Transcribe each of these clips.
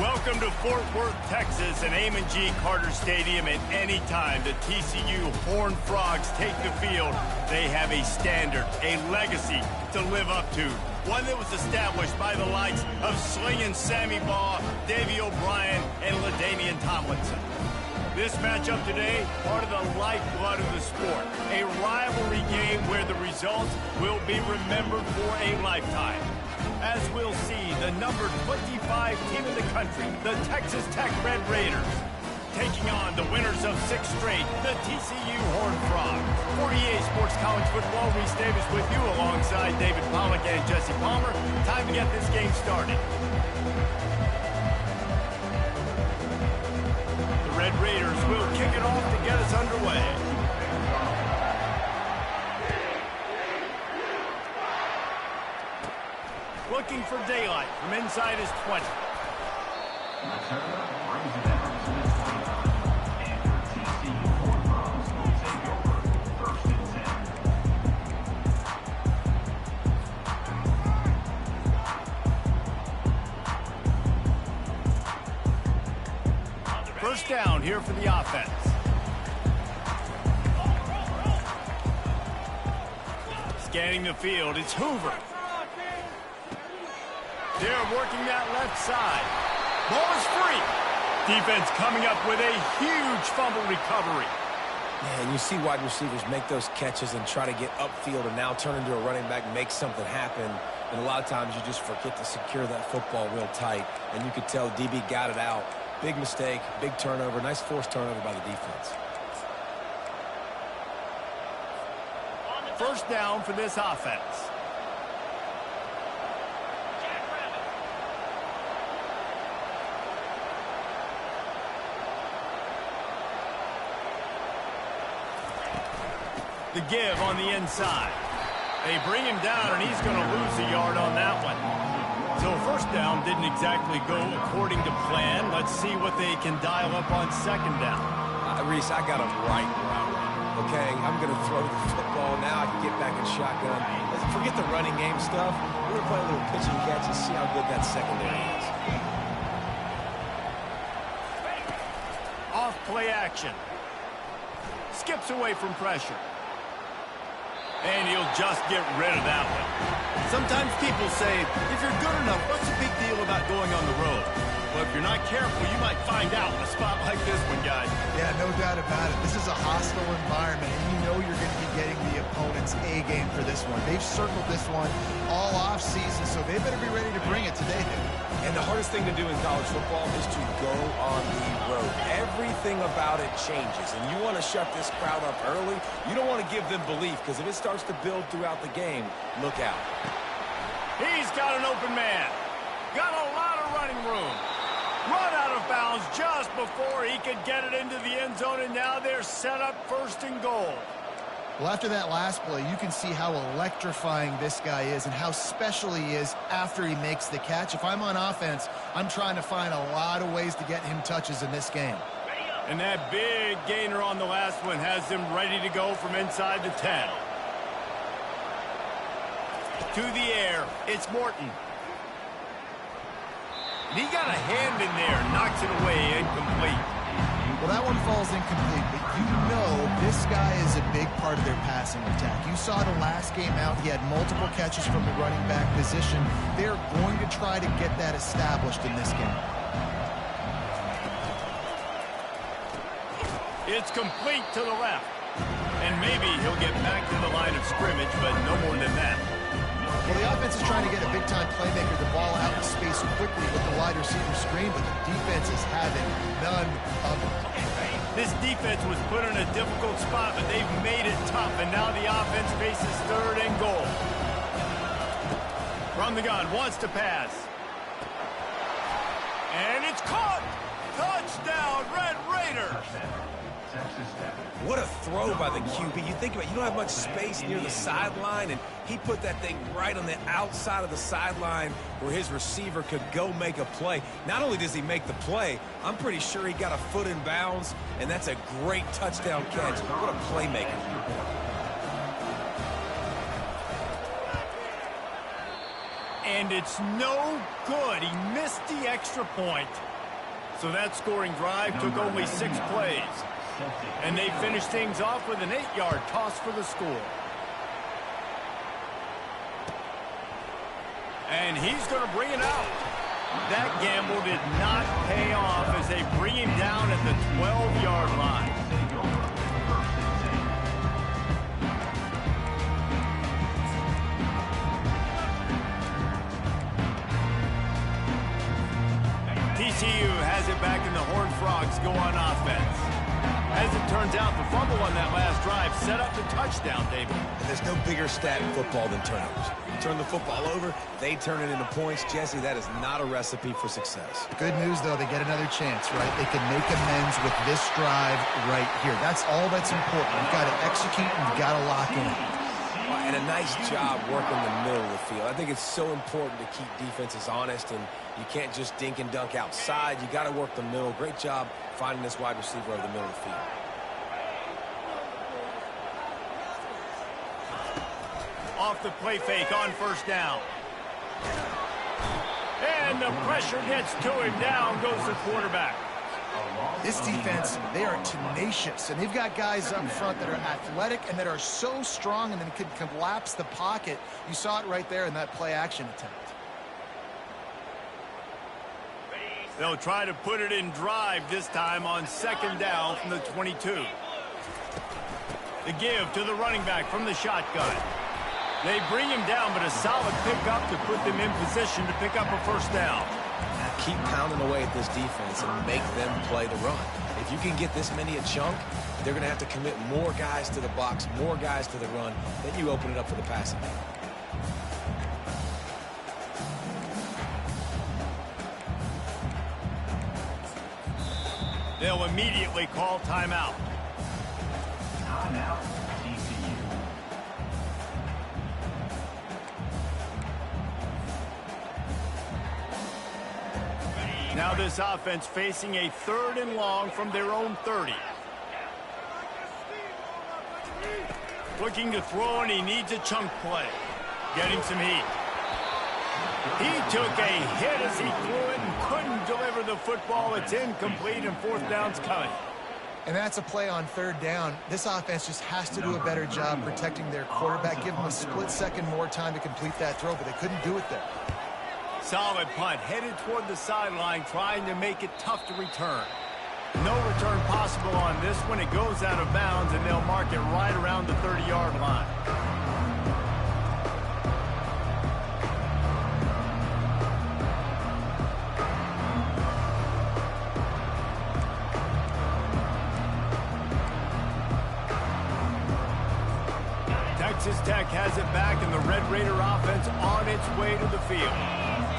Welcome to Fort Worth, Texas, and Amon G. Carter Stadium. At any time the TCU Horned Frogs take the field, they have a standard, a legacy to live up to. One that was established by the likes of Slingin' Sammy Baugh, Davey O'Brien, and LaDainian Tomlinson. This matchup today, part of the lifeblood of the sport. A rivalry game where the results will be remembered for a lifetime. As we'll see, the number 25 team in the country, the Texas Tech Red Raiders, taking on the winners of 6 straight, the TCU Horned Frogs. 48 Sports College Football, Reese Davis with you alongside David Pollack and Jesse Palmer. Time to get this game started. The Red Raiders will kick it off to get us underway. Looking for daylight from inside his 20. First down here for the offense. Scanning the field, it's Hoover. They're working that left side. Ball is free. Defense coming up with a huge fumble recovery. Yeah, and you see wide receivers make those catches and try to get upfield and now turn into a running back, make something happen. And a lot of times you just forget to secure that football real tight. And you could tell DB got it out. Big mistake, big turnover, nice forced turnover by the defense. First down for this offense. The give on the inside. They bring him down, and he's going to lose a yard on that one. So first down didn't exactly go according to plan. Let's see what they can dial up on second down. Reese, I got him right where I want. Okay, I'm going to throw the football now. I can get back in shotgun. Let's forget the running game stuff. We're going to play a little pitch and catch and see how good that secondary is. Off play action. Skips away from pressure. And he'll just get rid of that one. Sometimes people say, if you're good enough, what's the big deal about going on the road? Well, if you're not careful, you might find out in a spot like this one, guys. Yeah, no doubt about it. This is a hostile environment, and you know you're going to be getting the opponent's A game for this one. They've circled this one all off season, so they better be ready to bring it today, dude. And the hardest thing to do in college football is to go on the road. Everything about it changes, and you want to shut this crowd up early. You don't want to give them belief, because if it starts to build throughout the game, look out. He's got an open man. Got a lot of running room. Run out of bounds just before he could get it into the end zone, and now they're set up first and goal. Well, after that last play, you can see how electrifying this guy is and how special he is after he makes the catch. If I'm on offense, I'm trying to find a lot of ways to get him touches in this game. And that big gainer on the last one has him ready to go from inside the 10. To the air, it's Morton. And he got a hand in there, knocks it away, incomplete. Well, that one falls incomplete, but you know this guy is a big part of their passing attack. You saw the last game out, he had multiple catches from the running back position. They're going to try to get that established in this game. It's complete to the left. And maybe he'll get back to the line of scrimmage, but no more than that. Well, the offense is trying to get a big-time playmaker the ball out in space quickly with the wide receiver screen, but the defense is having none of it. This defense was put in a difficult spot, but they've made it tough, and now the offense faces third and goal. From the gun, wants to pass. And it's caught! Touchdown, Red Raiders! What a throw by the QB. You think about it, you don't have much space near the sideline, and he put that thing right on the outside of the sideline where his receiver could go make a play. Not only does he make the play, I'm pretty sure he got a foot in bounds, and that's a great touchdown catch. What a playmaker. And it's no good. He missed the extra point. So that scoring drive took only 6 plays. And they finished things off with an 8-yard toss for the score. And he's going to bring it out. That gamble did not pay off as they bring him down at the 12-yard line. TCU has it back, and the Horned Frogs go on offense. As it turns out, the fumble on that last drive set up the touchdown, David. And there's no bigger stat in football than turnovers. You turn the football over, they turn it into points. Jesse, that is not a recipe for success. Good news, though, they get another chance, right? They can make amends with this drive right here. That's all that's important. You've got to execute, and you've got to lock in. And a nice job working the middle of the field. I think it's so important to keep defenses honest, and you can't just dink and dunk outside. You got to work the middle. Great job finding this wide receiver over the middle of the field. Off the play fake on first down. And the pressure gets to him. Down goes the quarterback. This defense, they are tenacious, and they've got guys up front that are athletic and that are so strong and then can collapse the pocket. You saw it right there in that play-action attempt. They'll try to put it in drive this time on second down from the 22. The give to the running back from the shotgun. They bring him down, but a solid pickup to put them in position to pick up a first down. Keep pounding away at this defense and make them play the run. If you can get this many a chunk, they're going to have to commit more guys to the box, more guys to the run. Then you open it up for the passing game. They'll immediately call timeout. Timeout, TCU. Now this offense facing a 3rd and long from their own 30. Looking to throw, and he needs a chunk play. Get him some heat. He took a hit as he threw it and couldn't deliver the football. It's incomplete, and 4th down's coming. And that's a play on 3rd down. This offense just has to do a better job protecting their quarterback. Give them a split second more time to complete that throw, but they couldn't do it there. Solid punt, headed toward the sideline, trying to make it tough to return. No return possible on this one. It goes out of bounds, and they'll mark it right around the 30-yard line. Texas Tech has it back, and the Red Raider offense on its way to the field.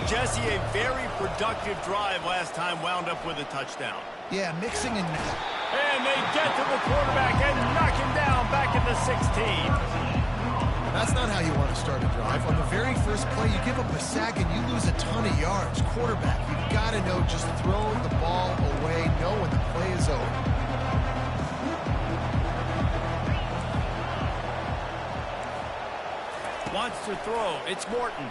Jesse, a very productive drive last time wound up with a touchdown. Yeah, mixing and... And they get to the quarterback and knock him down back at the 16. That's not how you want to start a drive. On the very first play, you give up a sack and you lose a ton of yards. Quarterback, you've got to know, just throw the ball away, know when the play is over. Wants to throw. It's Morton.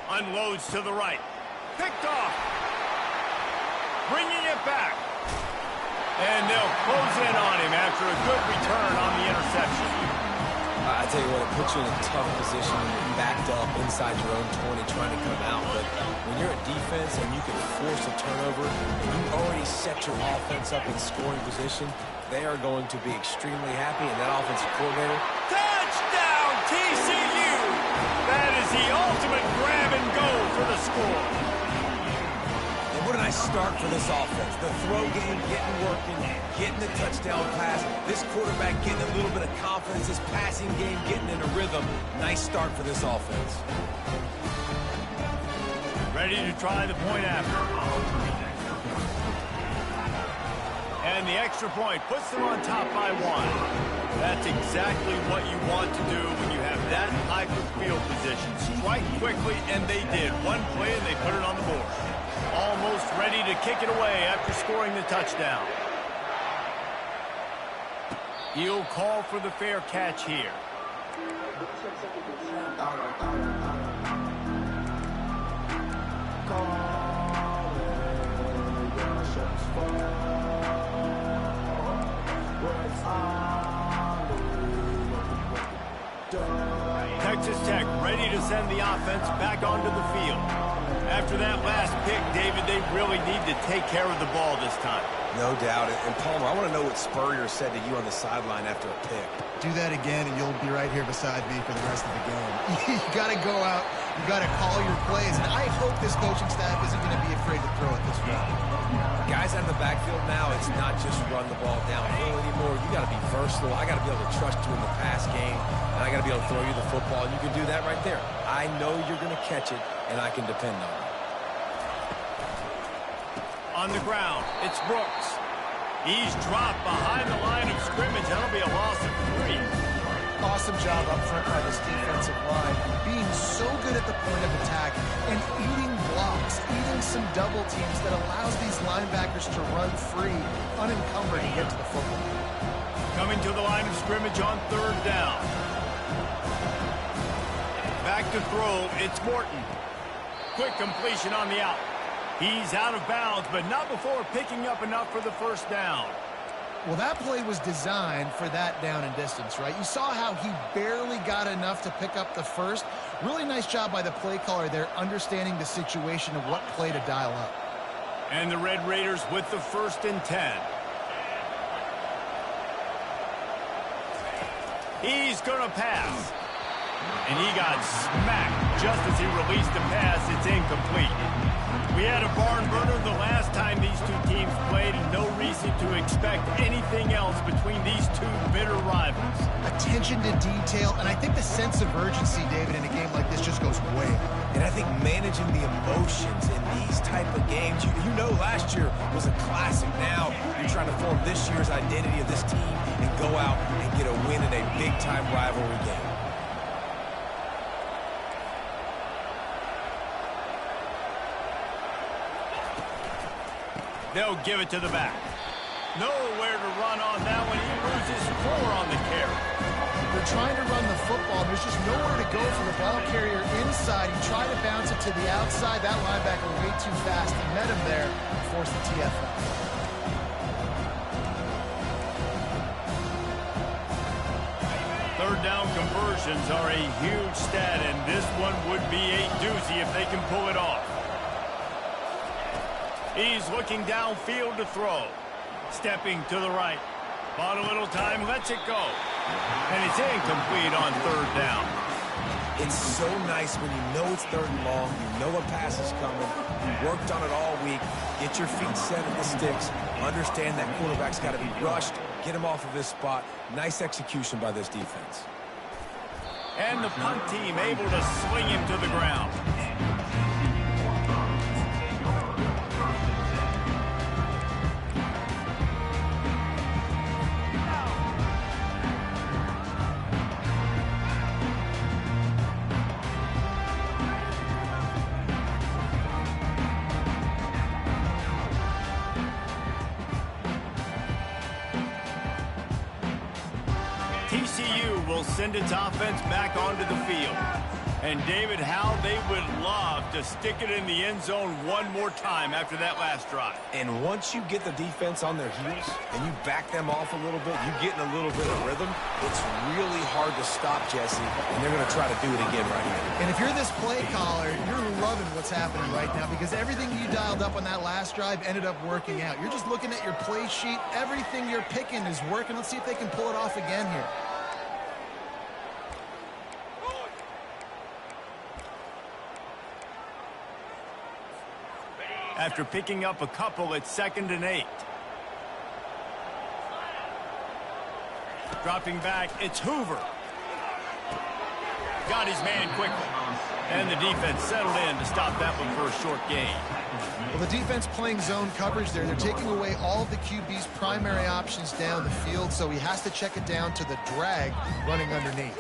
Unloads to the right. Picked off. Bringing it back. And they'll close in on him after a good return on the interception. I tell you what, it puts you in a tough position when you're backed up inside your own 20 trying to come out. But when you're a defense and you can force a turnover and you already set your offense up in scoring position, they are going to be extremely happy. And that offensive coordinator... Touchdown, TCU! That is the ultimate grab and go for the score. And what a nice start for this offense. The throw game getting working, getting the touchdown pass. This quarterback getting a little bit of confidence. This passing game getting in a rhythm. Nice start for this offense. Ready to try the point after. And the extra point puts them on top by 1. That's exactly what you want to do when you have that type of field position. Strike quickly, and they did. One play, and they put it on the board. Almost ready to kick it away after scoring the touchdown. He'll call for the fair catch here. Texas Tech ready to send the offense back onto the field. After that last pick, David, they really need to take care of the ball this time. No doubt. And Palmer, I want to know what Spurrier said to you on the sideline after a pick. Do that again, and you'll be right here beside me for the rest of the game. You got to go out. You got to call your plays. And I hope this coaching staff isn't going to be afraid to throw it this way. Guys out of the backfield now, it's not just run the ball downhill anymore. You got to be versatile. I got to be able to trust you in the pass game, and I got to be able to throw you the football, and you can do that right there. I know you're going to catch it, and I can depend on it. On the ground, it's Brooks. He's dropped behind the line of scrimmage. That'll be a loss of 3. Awesome job up front by this defensive line, being so good at the point of attack and eating blocks, eating some double teams that allows these linebackers to run free, unencumbered, and get to the football. Coming to the line of scrimmage on 3rd down. Back to throw, it's Morton. Quick completion on the out. He's out of bounds, but not before picking up enough for the 1st down. Well, that play was designed for that down and distance, right? You saw how he barely got enough to pick up the 1st. Really nice job by the play caller there, understanding the situation of what play to dial up. And the Red Raiders with the 1st and 10. He's going to pass. And he got smacked just as he released the pass. It's incomplete. We had a barn burner the last time these two teams played, and no reason to expect anything else between these two bitter rivals. Attention to detail, and I think the sense of urgency, David, in a game like this just goes way up. And I think managing the emotions in these type of games, you know last year was a classic. Now you're trying to form this year's identity of this team and go out and get a win in a big-time rivalry game. They'll give it to the back. Nowhere to run on that one. He loses 4 on the carry. They're trying to run the football. There's just nowhere to go for the ball carrier inside. He tried to bounce it to the outside. That linebacker way too fast. He met him there and forced the TFL. Third down conversions are a huge stat, and this one would be a doozy if they can pull it off. He's looking downfield to throw. Stepping to the right. Bought a little time, lets it go. And it's incomplete on 3rd down. It's so nice when you know it's 3rd and long, you know a pass is coming, you worked on it all week, get your feet set in the sticks, understand that quarterback's got to be rushed, get him off of this spot. Nice execution by this defense. And the punt team able to swing him to the ground. TCU will send its offense back onto the field. And David, how they would love to stick it in the end zone one more time after that last drive. And once you get the defense on their heels and you back them off a little bit, you get in a little bit of rhythm, it's really hard to stop, Jesse, and they're going to try to do it again right here. And if you're this play caller, you're loving what's happening right now because everything you dialed up on that last drive ended up working out. You're just looking at your play sheet. Everything you're picking is working. Let's see if they can pull it off again here. After picking up a couple, it's 2nd and 8. Dropping back, it's Hoover. Got his man quickly. And the defense settled in to stop that one for a short gain. Well, the defense playing zone coverage there. They're taking away all of the QB's primary options down the field, so he has to check it down to the drag running underneath.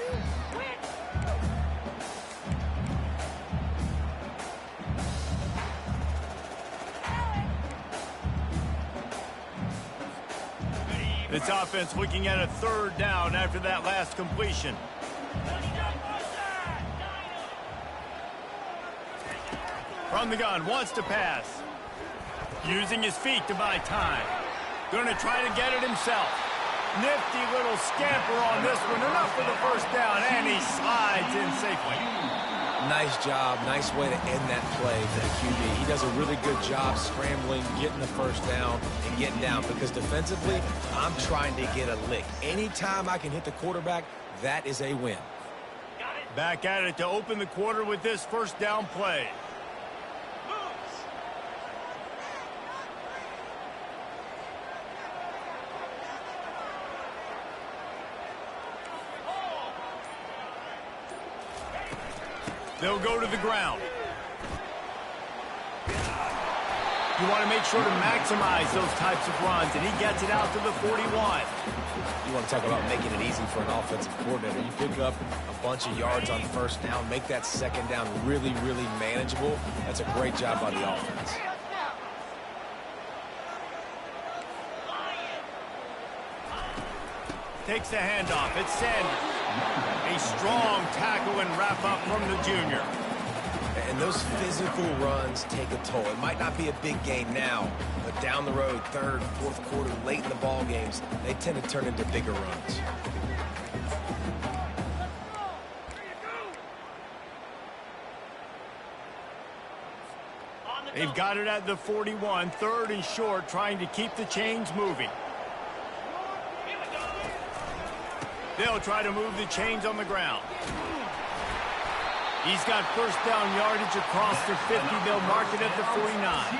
This offense looking at a 3rd down after that last completion. From the gun, wants to pass. Using his feet to buy time. Going to try to get it himself. Nifty little scamper on this one. Enough for the first down, and he slides in safely. Nice job. Nice way to end that play for the QB. He does a really good job scrambling, getting the first down, and getting down. Because defensively, I'm trying to get a lick. Anytime I can hit the quarterback, that is a win. Back at it to open the quarter with this first down play. They'll go to the ground. You want to make sure to maximize those types of runs, and he gets it out to the 41. You want to talk about making it easy for an offensive coordinator. You pick up a bunch of yards on first down, make that second down really, really manageable. That's a great job by the offense. Takes the handoff. It's Sanders. A strong tackle and wrap up from the junior. And those physical runs take a toll. It might not be a big game now, but down the road, third, fourth quarter, late in the ball games, they tend to turn into bigger runs. They've got it at the 41, third and short, trying to keep the chains moving. They'll try to move the chains on the ground. He's got first down yardage across the 50. They'll mark it at the 49.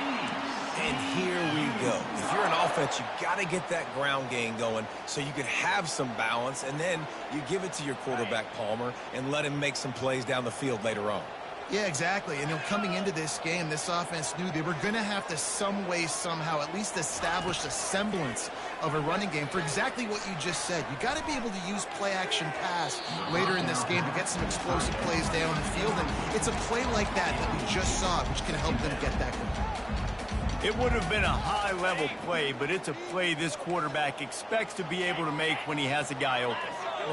And here we go. If you're an offense, you got to get that ground game going so you can have some balance, and then you give it to your quarterback, Palmer, and let him make some plays down the field later on. Yeah, exactly. And coming into this game, this offense knew they were going to have to some way, somehow, at least establish a semblance of a running game for exactly what you just said. You got to be able to use play-action pass later in this game to get some explosive plays down the field. And it's a play like that we just saw, which can help them get that going. It would have been a high-level play, but it's a play this quarterback expects to be able to make when he has a guy open.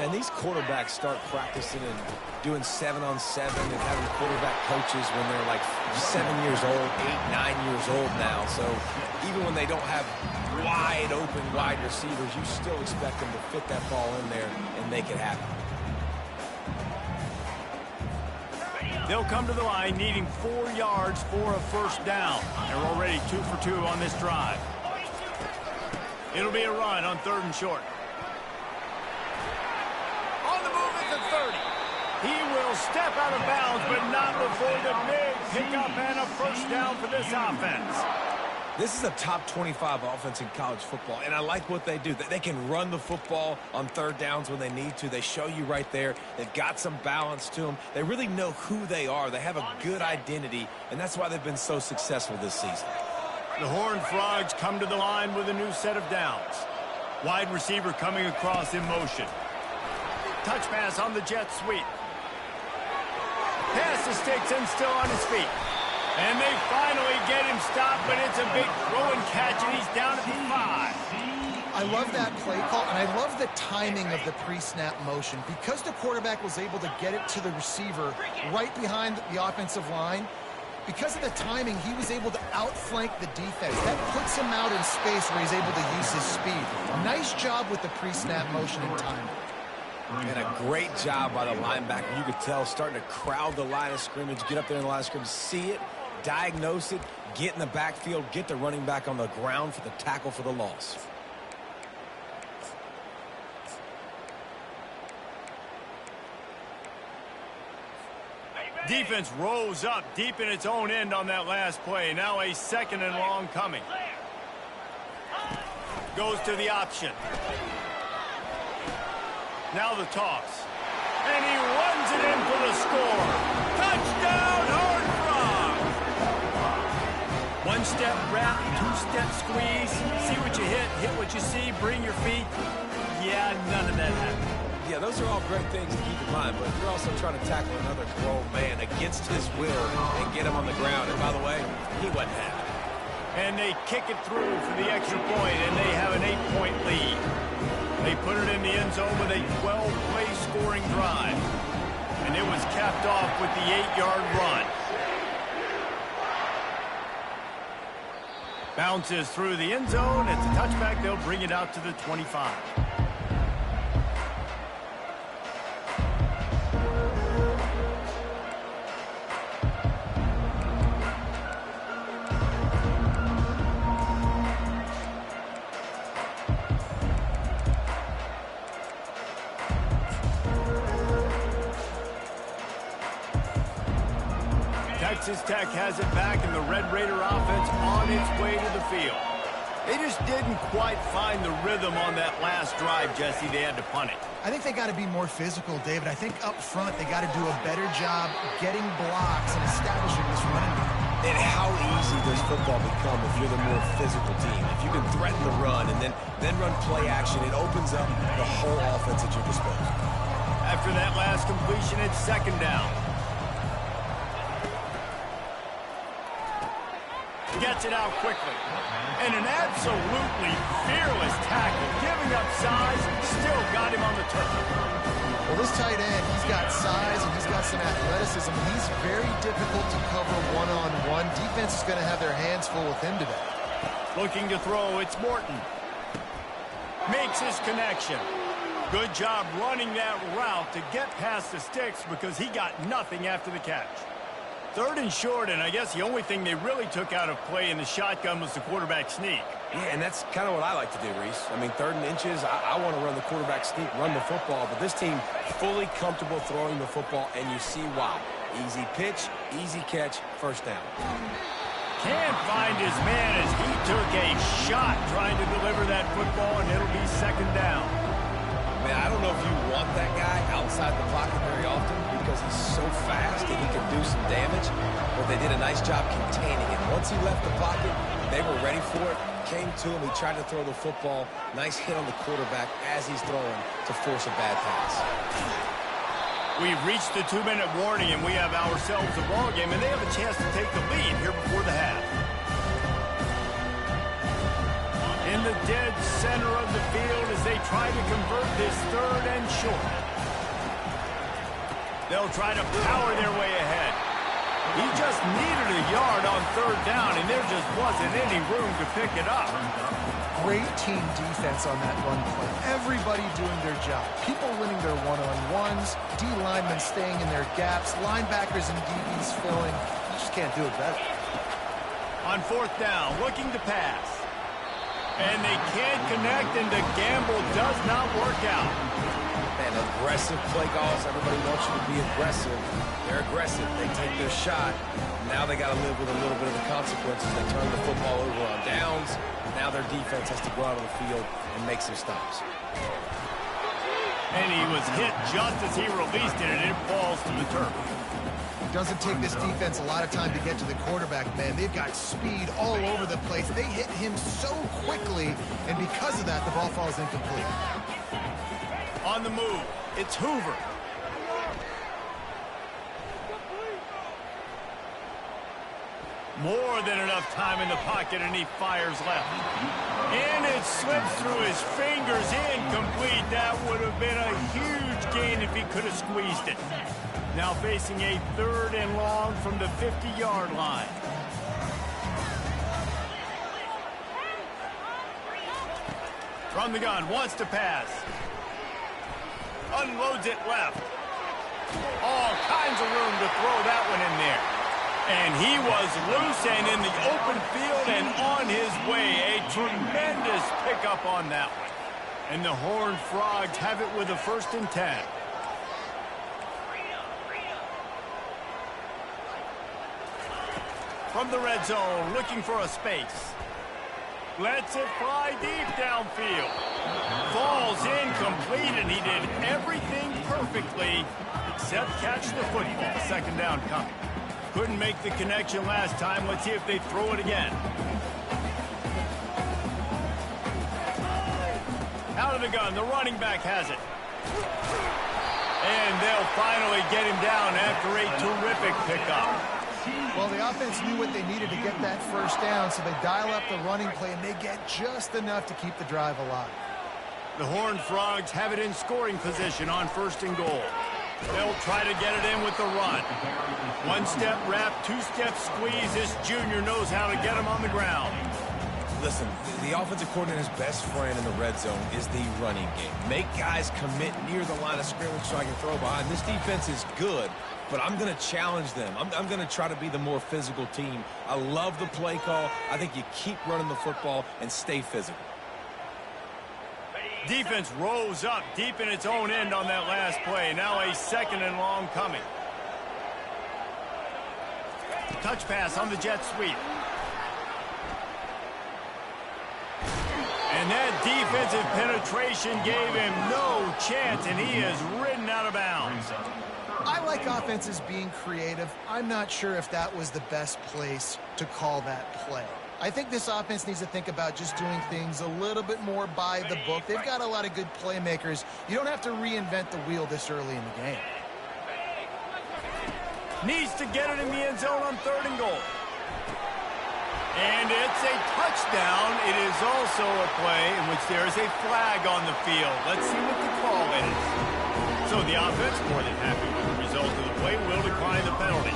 And these quarterbacks start practicing and doing 7-on-7 and having quarterback coaches when they're like 7 years old, 8, 9 years old now. So even when they don't have wide receivers, you still expect them to fit that ball in there and make it happen. They'll come to the line needing 4 yards for a first down. They're already 2 for 2 on this drive. It'll be a run on third and short. On the move at the 30. He will step out of bounds, but not before the big pickup and a first down for this offense. This is a top 25 offense in college football, and I like what they do. They can run the football on third downs when they need to. They show you right there. They've got some balance to them. They really know who they are. They have a good identity, and that's why they've been so successful this season. The Horned Frogs come to the line with a new set of downs. Wide receiver coming across in motion. Touch pass on the jet sweep. Pass to Stigson, still on his feet. And they finally get him stopped, but it's a big throw and catch, and he's down at the 5. I love that play call, and I love the timing of the pre-snap motion. Because the quarterback was able to get it to the receiver right behind the offensive line, because of the timing, he was able to outflank the defense. That puts him out in space where he's able to use his speed. Nice job with the pre-snap motion and timing. And a great job by the linebacker. You could tell, starting to crowd the line of scrimmage, get up there in the line of scrimmage, see it, diagnose it, get in the backfield, get the running back on the ground for the tackle for the loss. Defense rose up deep in its own end on that last play. Now a second and long coming. Goes to the option. Now the toss. And he runs it in for the score. Touchdown, Horned Frogs! One-step wrap, two-step squeeze. See what you hit what you see, bring your feet. Yeah, none of that happened. Yeah, those are all great things to keep in mind, but you're also trying to tackle another grown man against his will and get him on the ground. And by the way, he wasn't happy. And they kick it through for the extra point, and they have an 8-point lead. They put it in the end zone with a 12-play scoring drive. And it was capped off with the 8-yard run. Bounces through the end zone. It's a touchback. They'll bring it out to the 25. Texas Tech has it back, and the Red Raider offense on its way to the field. They just didn't quite find the rhythm on that last drive, Jesse. They had to punt it. I think they got to be more physical, David. I think up front they got to do a better job getting blocks and establishing this running game. And how easy does football become if you're the more physical team? If you can threaten the run and then run play action, it opens up the whole offense at your disposal. After that last completion, it's second down. Gets it out quickly. And an absolutely fearless tackle. Giving up size, still got him on the turf. Well, this tight end, he's got size and he's got some athleticism. He's very difficult to cover one-on-one. Defense is going to have their hands full with him today. Looking to throw, it's Morton. Makes his connection. Good job running that route to get past the sticks because he got nothing after the catch. Third and short, and I guess the only thing they really took out of play in the shotgun was the quarterback sneak. Yeah, and that's kind of what I like to do, Reese. I mean, 3rd and inches, I want to run the quarterback sneak, run the football, but this team fully comfortable throwing the football, and you see why. Easy pitch, easy catch, first down. Can't find his man as he took a shot trying to deliver that football, and it'll be second down. Man, I don't know if you want that guy outside the pocket very often because he's so fast and he can do some damage, but they did a nice job containing him. Once he left the pocket, they were ready for it, came to him, he tried to throw the football. Nice hit on the quarterback as he's throwing to force a bad pass. We've reached the 2-minute warning, and we have ourselves a ball game, and they have a chance to take the lead here before the half. In the dead center of the field as they try to convert this 3rd and short. They'll try to power their way ahead. He just needed a yard on 3rd down, and there just wasn't any room to pick it up. Great team defense on that run play. Everybody doing their job. People winning their one-on-ones, D linemen staying in their gaps, linebackers and DBs filling. You just can't do it better. On 4th down, looking to pass. And they can't connect, and the gamble does not work out. Man, aggressive play calls. Everybody wants you to be aggressive. They're aggressive. They take their shot. Now they got to live with a little bit of the consequences. They turn the football over on downs. Now their defense has to go out on the field and make some stops. And he was hit just as he released it, and it falls to the turf. It doesn't take this defense a lot of time to get to the quarterback, man. They've got speed all over the place. They hit him so quickly, and because of that, the ball falls incomplete. On the move, it's Hoover. More than enough time in the pocket, and he fires left. And it slips through his fingers, incomplete. That would have been a huge gain if he could have squeezed it. Now facing a 3rd and long from the 50-yard line. From the gun, wants to pass. Unloads it left. All kinds of room to throw that one in there. And he was loose and in the open field and on his way. A tremendous pickup on that one. And the Horned Frogs have it with a 1st and 10. From the red zone, looking for a space. Lets it fly deep downfield. Falls incomplete, and he did everything perfectly except catch the football. 2nd down coming. Couldn't make the connection last time. Let's see if they throw it again. Out of the gun, the running back has it. And they'll finally get him down after a terrific pickup. Well, the offense knew what they needed to get that 1st down, so they dial up the running play, and they get just enough to keep the drive alive. The Horned Frogs have it in scoring position on 1st and goal. They'll try to get it in with the run. 1-step wrap, 2-step squeeze. This junior knows how to get him on the ground. Listen, the offensive coordinator's best friend in the red zone is the running game. Make guys commit near the line of scrimmage so I can throw behind. This defense is good, but I'm going to challenge them. I'm going to try to be the more physical team. I love the play call. I think you keep running the football and stay physical. Defense rose up deep in its own end on that last play. Now a 2nd and long coming. Touch pass on the jet sweep. And that defensive penetration gave him no chance, and he is ridden out of bounds. I like offenses being creative. I'm not sure if that was the best place to call that play. I think this offense needs to think about just doing things a little bit more by the book. They've got a lot of good playmakers. You don't have to reinvent the wheel this early in the game. Needs to get it in the end zone on 3rd and goal. And it's a touchdown. It is also a play in which there is a flag on the field. Let's see what the call is. So the offense, more than happy with the result of the play, will decline the penalty.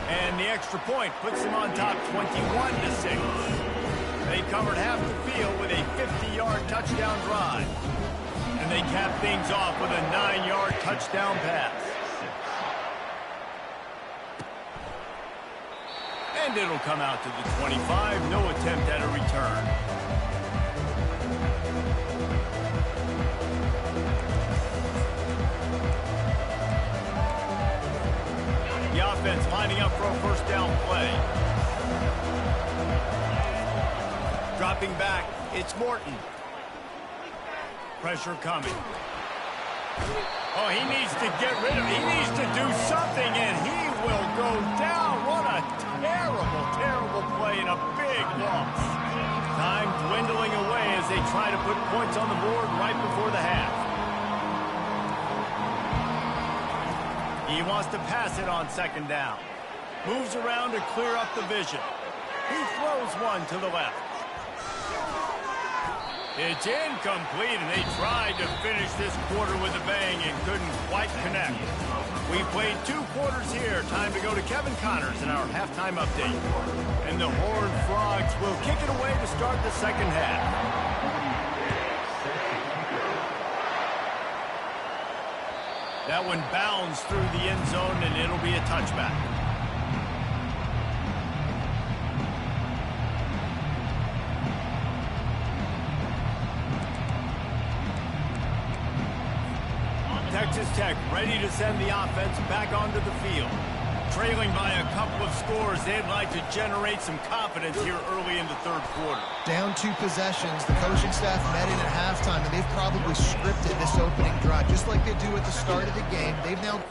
And the extra point puts them on top 21-6. They covered half the field with a 50-yard touchdown drive. And they cap things off with a 9-yard touchdown pass. And it'll come out to the 25. No attempt at a return. The offense lining up for a 1st down play. Dropping back, it's Morton. Pressure coming. Oh, he needs to get rid of it. He needs to do something, and he will go down. What a terrible, terrible play and a big loss. Time dwindling away as they try to put points on the board right before the half. He wants to pass it on 2nd down. Moves around to clear up the vision. He throws one to the left. It's incomplete, and they tried to finish this quarter with a bang and couldn't quite connect. We played 2 quarters here. Time to go to Kevin Connors in our halftime update. And the Horned Frogs will kick it away to start the 2nd half. That one bounds through the end zone, and it'll be a touchback. Texas Tech ready to send the offense back onto the field. Trailing by a couple of scores, they'd like to generate some confidence here early in the 3rd quarter. Down 2 possessions. The coaching staff met in at halftime, and they've probably scripted this opening drive. Just like they do at the start of the game, they've now